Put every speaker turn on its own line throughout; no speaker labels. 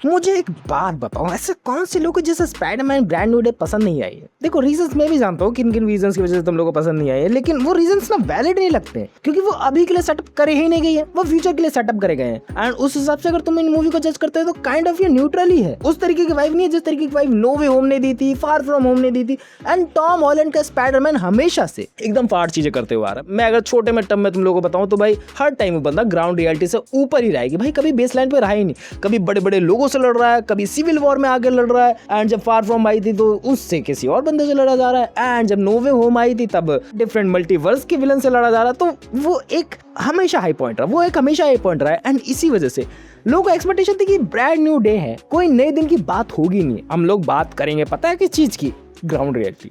मुझे एक बात बताओ, ऐसे कौन से लोग जिसे स्पाइडरमैन ब्रांड न्यू डे पसंद नहीं आई है? देखो रीजंस मैं भी जानता हूँ किन किन रीजंस की वजह से तुम लोगों को पसंद नहीं आई है, लेकिन वो रीजंस ना वैलिड नहीं लगते हैं, क्योंकि वो अभी के लिए सेटअप करे ही नहीं गई है, वो फ्यूचर के लिए सेटअप करे गए हैं। एंड उस हिसाब से अगर तुम इन मूवी को जज करते हो तो काइंड ऑफ ये न्यूट्रल ही है, उस तरीके की वाइब नहीं है जिस तरीके की वाइब नो वे होम ने दी थी, फार फ्रॉम होम ने दी थी। एंड टॉम हॉलैंड का स्पाइडरमैन हमेशा से एकदम फाड़ चीजें करते हुए आ रहा है। मैं अगर छोटे में टर्म में तुम लोगों को बताऊं तो भाई हर टाइम वो बंदा ग्राउंड रियलिटी से ऊपर ही रहेगी भाई, कभी बेस लाइन पे रहा ही नहीं, कभी बड़े बड़े लोगों से लड़ रहा है, कभी सिविल वॉर में आगे लड़ रहा है, एंड जब फार फ्रॉम आई थी तो उससे किसी और बंदे से लड़ा जा रहा है, एंड जब नो वे होम आई थी तब डिफरेंट मल्टीवर्स के विलन से लड़ा जा रहा है। तो वो एक हमेशा हाई पॉइंट रहा, वो एक हमेशा हाई पॉइंट रहा है। एंड इसी वजह से लोगों को एक्सपेक्टेशन थी कि ब्रांड न्यू डे है, कोई नए दिन की बात होगी नहीं, हम लोग बात करेंगे पता है किस चीज की, ग्राउंड रियलिटी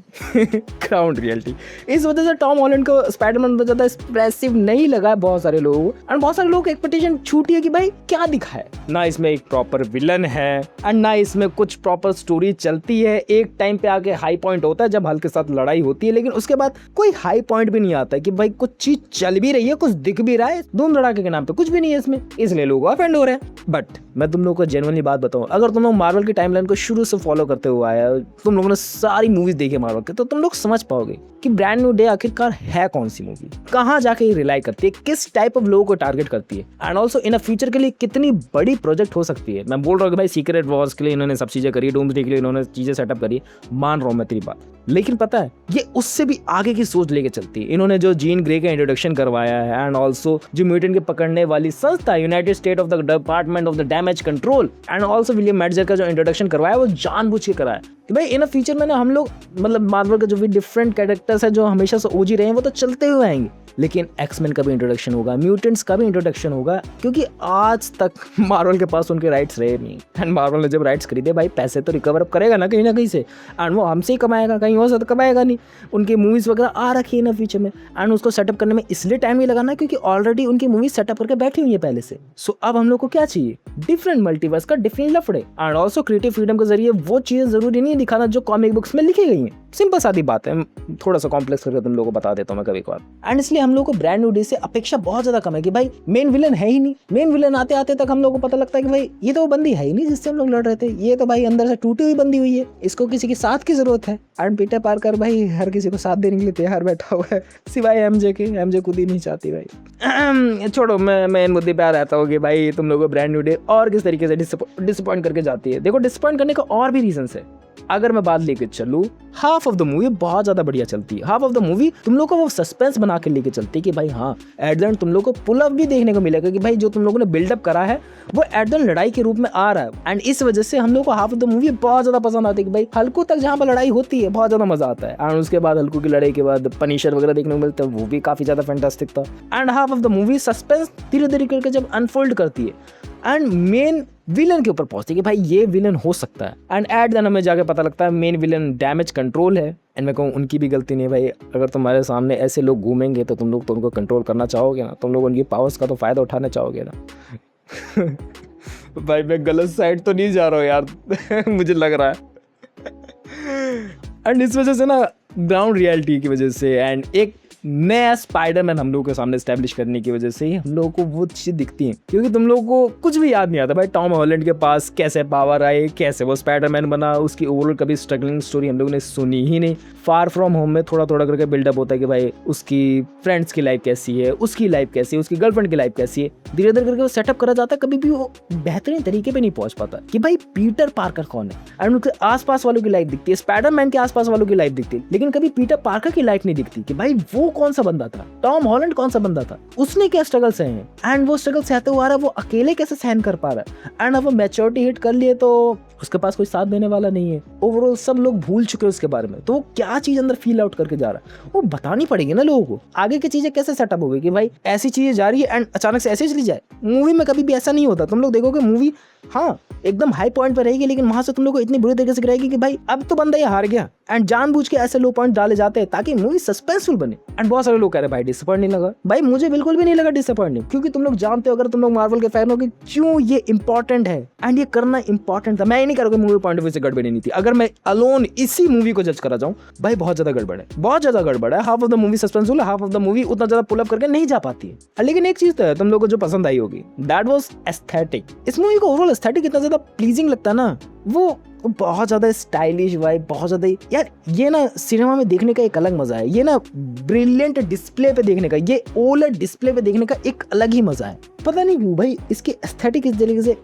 ग्राउंड रियलिटी। इस वजह से टॉम हॉलैंड को स्पाइडरमैन बहुत ज्यादा एक्सप्रेसिव नहीं लगा है बहुत सारे लोगों को, एंड बहुत सारे लोगों की एक्सपेक्टेशन छूटी है कि भाई क्या दिखा है, ना इसमें एक प्रॉपर विलन है एंड ना इसमें कुछ प्रॉपर स्टोरी चलती है। एक टाइम पे आके हाई पॉइंट होता है जब हल्क के साथ लड़ाई होती है, लेकिन उसके बाद कोई हाई पॉइंट भी नहीं आता है कि भाई कुछ चीज चल भी रही है, कुछ दिख भी रहा है, धूम धड़ाके के नाम पे कुछ भी नहीं है इसमें, इसलिए लोग ऑफेंड हो रहे हैं। बट मैं तुम लोगों को जेन्युइनली बात बताऊं, अगर तुम लोग मार्वल की टाइमलाइन को शुरू से फॉलो करते हुए आया, तुम लोगों ने सारी मूवीज देखी मार्वल के, तो तुम लोग समझ पाओगे कि ब्रांड न्यू डे आखिरकार है कौन सी मूवी, कहां जाके ये रिलाई करती है, किस टाइप ऑफ लोगों को टारगेट करती है, and also in a future के लिए कितनी बड़ी प्रोजेक्ट हो सकती है। मैं बोल रहा हूँ कि भाई सीक्रेट वॉर्स के लिए इन्होंने सब चीजें करी, डूम्सडे के लिए इन्होंने चीजें सेटअप करी, मान रहा हूँ मैं तेरी बात, लेकिन पता है ये उससे भी आगे की सोच लेके चलती है। इन्होंने जो जीन ग्रे का इंट्रोडक्शन करवाया है, एंड ऑल्सो जो म्यूटेंट के पकड़ने वाली संस्था United State of the department of the damage control, and also William मैडजर का जो इंट्रोडक्शन करवाया वो जानबूझ के कराया कि भाई इन अ फ्यूचर में ना हम लोग मतलब मार्वल के जो भी डिफरेंट कैरेक्टर्स है जो हमेशा से ओजी रहे हैं वो तो चलते हुए आएंगे, लेकिन एक्समैन का भी इंट्रोडक्शन होगा, म्यूटेंट्स का भी इंट्रोडक्शन होगा, क्योंकि आज तक मार्वल के पास उनके राइट्स रहे नहीं, एंड मार्वल ने जब राइट्स खरीदे भाई पैसे तो रिकवर अप करेगा ना कहीं से, एंड वो हमसे ही कमाएगा, कहीं और से तो कमाएगा नहीं। उनकी मूवीज वगैरह आ रखी है ना फ्यूचर में, एंड उसको सेटअप करने में इसलिए टाइम नहीं लगाना क्योंकि ऑलरेडी उनकी मूवीज सेटअप करके बैठी हुई है पहले से। सो अब हम लोग को क्या चाहिए, डिफरेंट मल्टीवर्स का डिफरेंट लफड़े, एंड ऑल्सो क्रिएटिव फ्रीडम के जरिए वो चीजें जरूरी नहीं दिखाना जो कॉमिक बुक्स में लिखी गई हैं। सिंपल सादी बात है, थोड़ा सा कॉम्प्लेक्स करके तुम लोगों को बता देता हूँ मैं कभी कभार, एंड इसलिए हम लोग को ब्रांड न्यू डे से अपेक्षा बहुत ज्यादा कम है कि भाई मेन विलन है ही नहीं। मेन विलन आते आते तक हम लोगों को पता लगता है कि भाई ये तो वो बंदी है ही नहीं जिससे हम लोग लड़ रहे थे, ये तो भाई अंदर से टूटी हुई बंदी हुई है, इसको किसी के साथ की जरूरत है। एंड पीटर पार्कर भाई हर किसी को साथ देने के लिए तैयार बैठा हुआ है, सिवाय एमजे के, एमजे खुद ही नहीं चाहती भाई। छोड़ो, मैं इन मुद्दे पे आ रहता हूँ कि भाई तुम लोगों को ब्रांड न्यू डे और किस तरीके से डिसअपॉइंट करके जाती है। देखो डिसअपॉइंट करने का और भी रीजन है। अगर मैं बात लेके चलूं, हाफ ऑफ द मूवी बहुत ज्यादा बढ़िया चलती है, हाफ ऑफ द मूवी तुम लोग को वो सस्पेंस बना के लेके चलती है कि भाई हाँ एट द एंड तुम लोग को पुल अप भी देखने को मिलेगा कि भाई जो तुम लोगों ने बिल्डअप करा है वो एट द एंड लड़ाई के रूप में आ रहा है। एंड इस वजह से हम लोग को हाफ ऑफ द मूवी बहुत ज्यादा पसंद आती है कि भाई हल्कू तक जहाँ पर लड़ाई होती है बहुत ज्यादा मजा आता है, एंड उसके बाद हल्कू की लड़ाई के बाद पनिशर वगैरह देखने को मिलता है, वो भी काफी ज्यादा फैंटास्टिक था। And half of the movie suspense धीरे धीरे करके जब अनफोल्ड करती है एंड मेन विलन के ऊपर पहुंचती है कि भाई ये विलन हो सकता है, एंड एट द एंड हमें जाके पता लगता है मेन विलन डैमेज कंट्रोल है। एंड मैं कहूँ उनकी भी गलती नहीं भाई, अगर तुम्हारे सामने ऐसे लोग घूमेंगे तो तुम लोग तो उनको कंट्रोल करना चाहोगे ना, तुम लोग उनकी पावर्स का तो फायदा उठाना चाहोगे ना। भाई मैं गलत साइड तो नहीं जा रहा हूँ यार मुझे लग रहा है। एंड इस वजह से ना ग्राउंड रियलिटी की वजह से एंड एक नया स्पाइडरमैन हम लोगों के सामने स्टैब्लिश करने की वजह से ही हम लोगों को वो चीज़ दिखती हैं, क्योंकि तुम लोगों को कुछ भी याद नहीं आता भाई टॉम हॉलैंड के पास कैसे पावर आए, कैसे वो स्पाइडरमैन बना, उसकी ओवरऑल कभी स्ट्रगलिंग स्टोरी हम लोगों ने सुनी ही नहीं। फार फ्रॉम होम में थोड़ा थोड़ा करके बिल्डअप होता है कि भाई उसकी फ्रेंड्स की लाइफ कैसी है, उसकी लाइफ कैसी है, उसकी गर्लफ्रेंड की लाइफ कैसी है, धीरे धीरे करके वो सेटअप करा जाता है। कभी भी वो बेहतरीन तरीके पे नहीं पहुंच पाता कि भाई पीटर पार्कर कौन है, एंड उनके आसपास वालों की लाइफ दिखती है, स्पाइडरमैन के आसपास वालों की लाइफ दिखती है, लेकिन कभी पीटर पार्कर की लाइफ नहीं दिखती कि भाई वो कौन सा बंदा था, टॉम हॉलैंड कौन सा बंदा था, उसने क्या स्ट्रगल सहे हैं, एंड वो स्ट्रगल सहते हुआ आ रहा है, वो अकेले कैसे सहन कर पा रहा है, एंड अब वो मैच्योरिटी हिट कर लिए तो उसके पास कोई साथ देने वाला नहीं है। ओवरऑल सब लोग भूल चुके हैं उसके बारे में, तो वो क्या चीज अंदर फील आउट करके जा रहा है वो बतानी पड़ेगी ना लोगों को। आगे की चीजें कैसे सेटअप होगी कि भाई ऐसी चीजें जा रही है एंड अचानक से ऐसे चली जाए। मूवी में कभी भी ऐसा नहीं होता, तुम लोग देखोगे मूवी हाँ एकदम हाई पॉइंट पर रहेगी, लेकिन वहां से तुम लोग को इतनी बुरी तरीके से गिराएगी कि भाई अब तो बंदा ये हार गया, एंड जानबूझ के ऐसे लो पॉइंट डाले जाते हैं ताकि मूवी सस्पेंसफुल बने। एंड बहुत सारे लोग कह रहे हैं भाई डिसअपॉइंट नहीं लगा। भाई मुझे बिल्कुल भी नहीं लगा डिसअपॉइंट, क्योंकि तुम लोग जानते हो, अगर तुम लोग मार्वल के फैन हो, कि क्यों ये इंपॉर्टेंट है एंड ये करना इंपॉर्टेंट था। मैं ये नहीं कह रहा मूवी पॉइंट ऑफ व्यू से गड़बड़ी नहीं थी। अगर मैं अलोन इसी मूवी को जज करा जाऊं, भाई बहुत ज्यादा गड़बड़ है, बहुत ज्यादा गड़बड़ है। Half of the movie suspenseful है, हाफ ऑफ द मूवी उतना ज्यादा पुल अप करके नहीं जा पाती है। लेकिन एक चीज तो है तुम लोगों को जो पसंद आई होगी, दैट वाज एस्थेटिक। इस मूवी को ओवरऑल एस्थेटिक इतना ज्यादा प्लीजिंग लगता है ना, वो बहुत ज्यादा स्टाइलिश वाइब, बहुत ज्यादा यार ये ना सिनेमा में देखने का एक अलग मजा है। ये ना ब्रिलियंट डिस्प्ले पे देखने का, ये ओलेड डिस्प्ले पे देखने का एक अलग ही मजा है। पता नहीं क्यों भाई इसकी एस्थेटिक इस तरीके से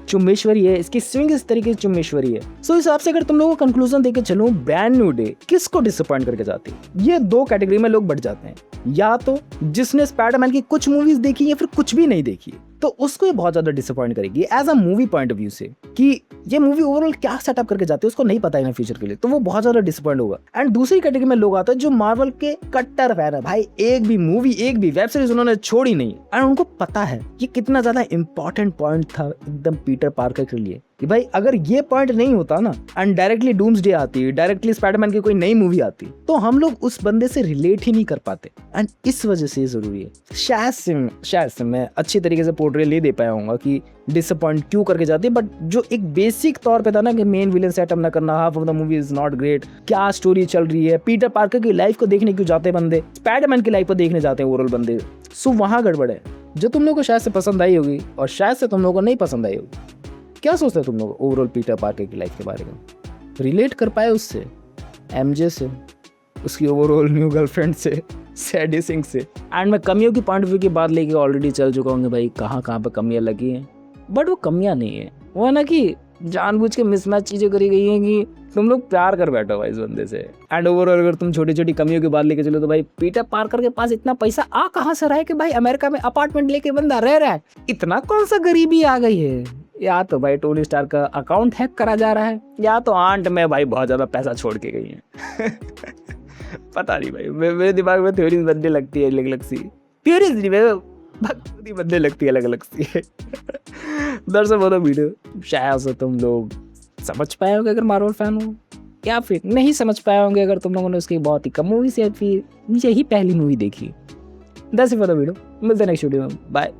चुम्बेश्वरी है, इसकी स्विंग इस तरीके से चुम्बेश्वरी है। सो हिसाब से अगर तुम लोगों को कंक्लूजन देके चलो, ब्रांड न्यू डे किसको डिसअपॉइंट करके जाती है? ये दो कैटेगरी में लोग बढ़ जाते हैं, या तो जिसने स्पाइडरमैन की कुछ मूवीज देखी या फिर कुछ भी नहीं देखी, तो उसको ये बहुत ज्यादा डिसअपॉइंट करेगी as a movie point of view से, कि ये मूवी ओवरऑल क्या सेटअप करके जाती है उसको नहीं पता है ना फ्यूचर के लिए, तो वो बहुत ज्यादा डिसअपॉइंट होगा। एंड दूसरी कैटेगरी में लोग आते हैं जो मार्वल के कट्टर फैन है, भाई एक भी मूवी, एक भी वेब सीरीज उन्होंने छोड़ी नहीं, एंड उनको पता है ये कितना ज्यादा इंपॉर्टेंट पॉइंट था एकदम पीटर पार्कर के लिए, कि भाई अगर ये पॉइंट नहीं होता ना एंड डायरेक्टली डूम्सडे आती, डायरेक्टली स्पाइडरमैन की कोई नई मूवी आती, तो हम लोग उस बंदे से रिलेट ही नहीं कर पाते। एंड इस वजह से जरूरी है, शायद से मैं अच्छी तरीके से पोर्ट्रेल नहीं दे पाया हूँ कि डिसअपॉइंट क्यों करके जाती है, बट जो एक बेसिक तौर पे था ना कि मेन विलन सेटअप ना करना, half of the movie is not great, क्या स्टोरी चल रही है, पीटर पार्कर की लाइफ को देखने क्यों जाते हैं बंदे, स्पाइडरमैन की लाइफ को देखने जाते हैं ओवरऑल बंदे। सो वहां गड़बड़ है जो तुम लोगों को शायद से पसंद आई होगी और शायद से तुम लोगों को नहीं पसंद आई होगी। क्या सोचते हो तुम लोग ओवरऑल पीटर पार्कर की लाइफ के बारे में? रिलेट कर पाए उससे, एमजे से, उसकी ओवरऑल न्यू गर्लफ्रेंड से, सैडी सिंह से? एंड मैं कमियों की पॉइंट ऑफ व्यू की बात लेके ऑलरेडी चल चुका हूँ भाई कहाँ पे कमियां लगी हैं, बट वो कमियां नहीं है, वो है ना कि जानबूझ के मिसमैच चीजें करी गई हैं कि तुम लोग प्यार कर बैठो भाई इस बंदे से। एंड ओवरऑल अगर तुम छोटी छोटी कमियों की बात लेके चलो तो भाई पीटर पार्कर के पास इतना पैसा आ कहाँ से रहा है कि भाई अमेरिका में अपार्टमेंट लेके बंदा रह रहा है? इतना कौन सा गरीबी आ गई है? या तो भाई टोनी स्टार का अकाउंट हैक करा जा रहा है, या तो आंट में भाई बहुत ज्यादा पैसा छोड़ के गई है। पता नहीं भाई, मेरे दिमाग में थ्योरीज बनने लगती है अलग अलग सी, थ्योरीज नहीं भक्ति बनने लगती है अलग अलग सी। दरअसल वो वीडियो शायद से तुम लोग समझ पाए होंगे अगर मार्वल फैन हो, या फिर नहीं समझ पाए होंगे अगर तुम लोगों ने उसकी बहुत ही कम मूवी से फिर यही पहली मूवी देखी। That's it for the video, मिलते हैं नेक्स्ट वीडियो में, बाय।